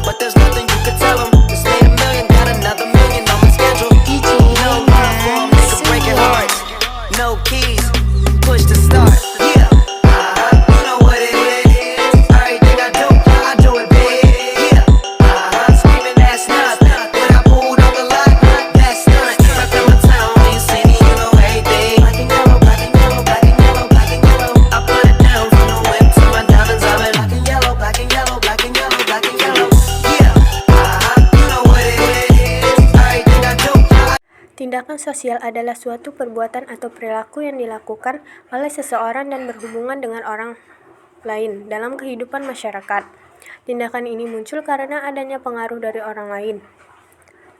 but there's nothing you can tell them. Just made a million, got another million on my schedule. No love for 'em, nigga breaking hearts. No keys, push to start. Yeah, you know what it is. Everything I do it big. Yeah, screaming that's nothing. When I pulled on the lot, that's nothing. Stuck in my town, when you see me, you know everything. Black and yellow, black and yellow, black and yellow, black and yellow. I put it down from the whip to my diamonds. I've been black and yellow, black and yellow, black and yellow, black and yellow. Yeah, you know what it is. Everything I do. Tindakan sosial adalah suatu perbuatan atau perilaku yang dilakukan oleh seseorang dan berhubungan dengan orang lain dalam kehidupan masyarakat. Tindakan ini muncul karena adanya pengaruh dari orang lain,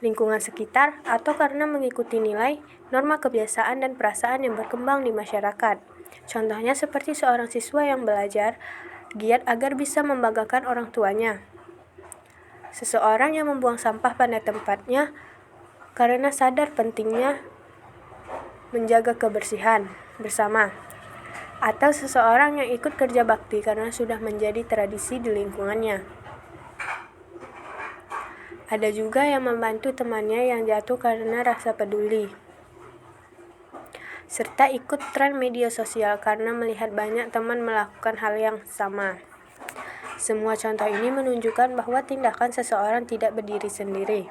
lingkungan sekitar, atau karena mengikuti nilai, norma kebiasaan, dan perasaan yang berkembang di masyarakat. Contohnya seperti seorang siswa yang belajar giat agar bisa membanggakan orang tuanya. Seseorang yang membuang sampah pada tempatnya karena sadar pentingnya menjaga kebersihan bersama, atau seseorang yang ikut kerja bakti karena sudah menjadi tradisi di lingkungannya. Ada juga yang membantu temannya yang jatuh karena rasa peduli, serta ikut tren media sosial karena melihat banyak teman melakukan hal yang sama. Semua contoh ini menunjukkan bahwa tindakan seseorang tidak berdiri sendiri,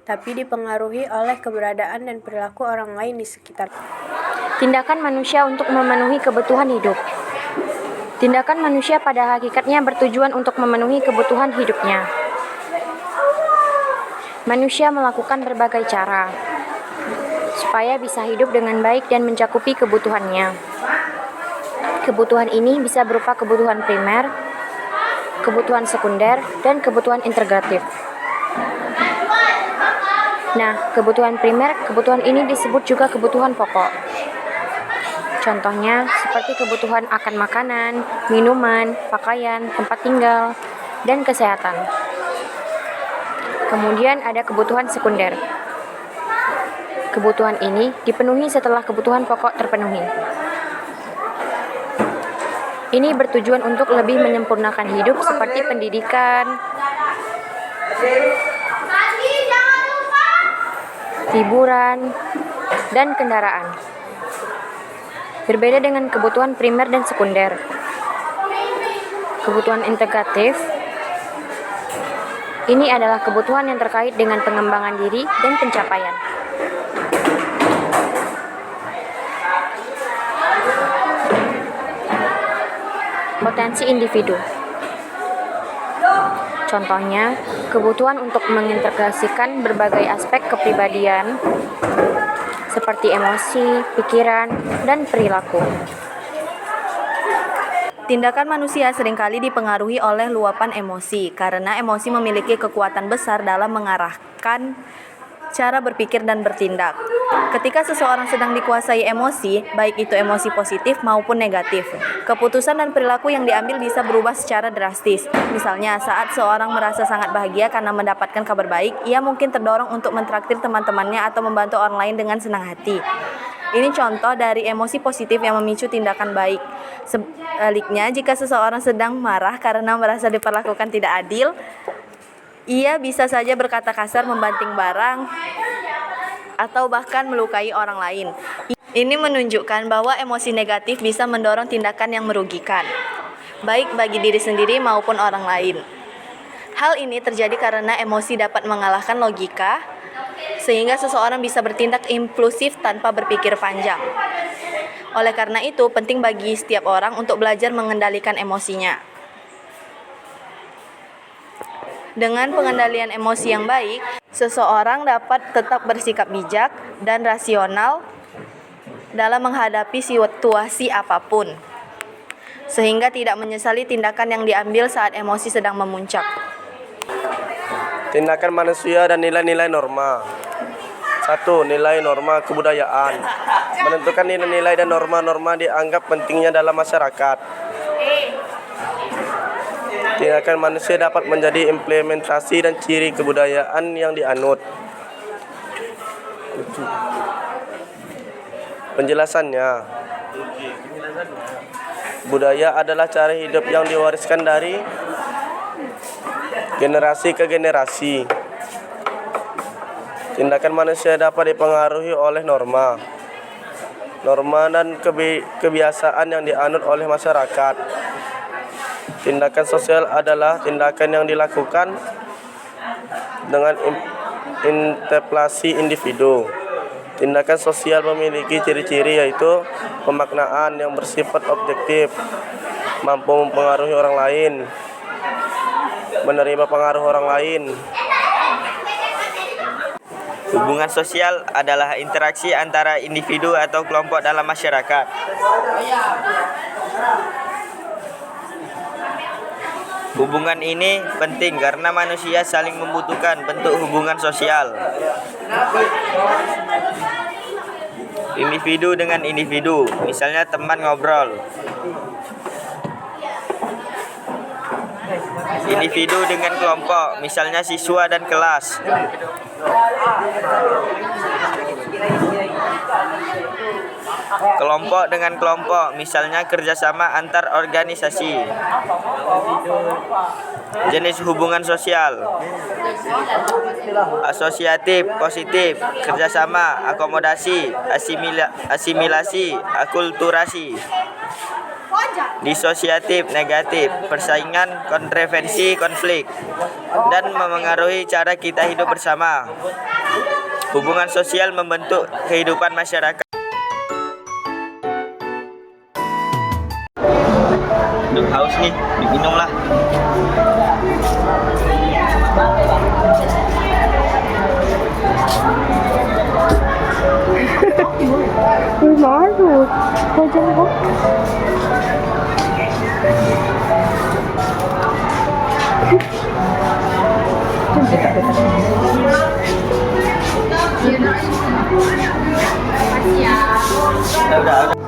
tapi dipengaruhi oleh keberadaan dan perilaku orang lain di sekitar. Tindakan manusia untuk memenuhi kebutuhan hidup. Tindakan manusia pada hakikatnya bertujuan untuk memenuhi kebutuhan hidupnya. Manusia melakukan berbagai cara supaya bisa hidup dengan baik dan mencakupi kebutuhannya. Kebutuhan ini bisa berupa kebutuhan primer, kebutuhan sekunder, dan kebutuhan integratif. Nah, kebutuhan primer, kebutuhan ini disebut juga kebutuhan pokok. Contohnya, seperti kebutuhan akan makanan, minuman, pakaian, tempat tinggal, dan kesehatan. Kemudian ada kebutuhan sekunder. Kebutuhan ini dipenuhi setelah kebutuhan pokok terpenuhi. Ini bertujuan untuk lebih menyempurnakan hidup seperti pendidikan, hiburan, dan kendaraan. Berbeda dengan kebutuhan primer dan sekunder. Kebutuhan integratif ini adalah kebutuhan yang terkait dengan pengembangan diri dan pencapaian. Potensi individu. Contohnya, kebutuhan untuk mengintegrasikan berbagai aspek kepribadian seperti emosi, pikiran, dan perilaku. Tindakan manusia seringkali dipengaruhi oleh luapan emosi, karena emosi memiliki kekuatan besar dalam mengarahkan cara berpikir dan bertindak. Ketika seseorang sedang dikuasai emosi, baik itu emosi positif maupun negatif, keputusan dan perilaku yang diambil bisa berubah secara drastis. Misalnya, saat seorang merasa sangat bahagia karena mendapatkan kabar baik, ia mungkin terdorong untuk mentraktir teman-temannya atau membantu orang lain dengan senang hati. Ini contoh dari emosi positif yang memicu tindakan baik. Sebaliknya, jika seseorang sedang marah karena merasa diperlakukan tidak adil, ia bisa saja berkata kasar, membanting barang, atau bahkan melukai orang lain. Ini menunjukkan bahwa emosi negatif bisa mendorong tindakan yang merugikan, baik bagi diri sendiri maupun orang lain. Hal ini terjadi karena emosi dapat mengalahkan logika, sehingga seseorang bisa bertindak impulsif tanpa berpikir panjang. Oleh karena itu, penting bagi setiap orang untuk belajar mengendalikan emosinya. Dengan pengendalian emosi yang baik, seseorang dapat tetap bersikap bijak dan rasional dalam menghadapi situasi apapun, sehingga tidak menyesali tindakan yang diambil saat emosi sedang memuncak. Tindakan manusia dan nilai-nilai norma. 1. Nilai norma kebudayaan. Menentukan nilai-nilai dan norma-norma dianggap pentingnya dalam masyarakat. Tindakan manusia dapat menjadi implementasi dan ciri kebudayaan yang dianut. Penjelasannya, budaya adalah cara hidup yang diwariskan dari generasi ke generasi. Tindakan manusia dapat dipengaruhi oleh norma dan kebiasaan yang dianut oleh masyarakat. Tindakan sosial adalah tindakan yang dilakukan dengan interpelasi individu. Tindakan sosial memiliki ciri-ciri yaitu pemaknaan yang bersifat objektif, mampu mempengaruhi orang lain, menerima pengaruh orang lain. Hubungan sosial adalah interaksi antara individu atau kelompok dalam masyarakat. Hubungan ini penting karena manusia saling membutuhkan bentuk hubungan sosial. Individu dengan individu, misalnya teman ngobrol. Individu dengan kelompok, misalnya siswa dan kelas. Kelompok dengan kelompok, misalnya kerjasama antar organisasi. Jenis hubungan sosial: asosiatif, positif, kerjasama, akomodasi, asimilasi, akulturasi. Disosiatif, negatif, persaingan, kontroversi, konflik, dan memengaruhi cara kita hidup bersama. Hubungan sosial membentuk kehidupan masyarakat. Duh, haus nih, diminumlah. Marut, wajah kok. Udah.